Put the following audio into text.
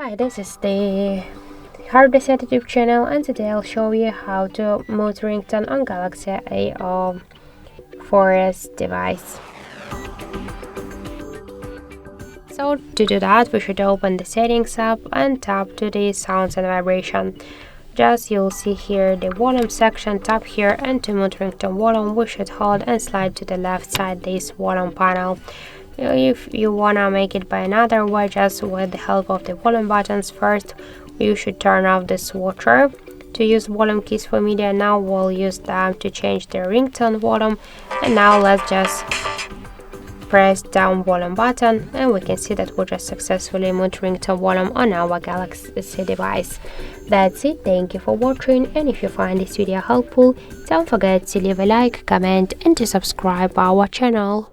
Hi, this is the HardReset YouTube channel, and today I'll show you how to mute ringtone on Galaxy A04s device. So to do that, we should open the settings app and tap to the sounds and vibration. Just you'll see here the volume section, tap here, and to mute ringtone volume we should hold and slide to the left side this volume panel. If you wanna make it by another way, just with the help of the volume buttons, first you should turn off the switcher to use volume keys for media. Now we'll use them to change the ringtone volume, and now let's just press down volume button and we can see that we just successfully mute ringtone volume on our Galaxy device. That's it, thank you for watching, and if you find this video helpful, don't forget to leave a like, comment and to subscribe our channel.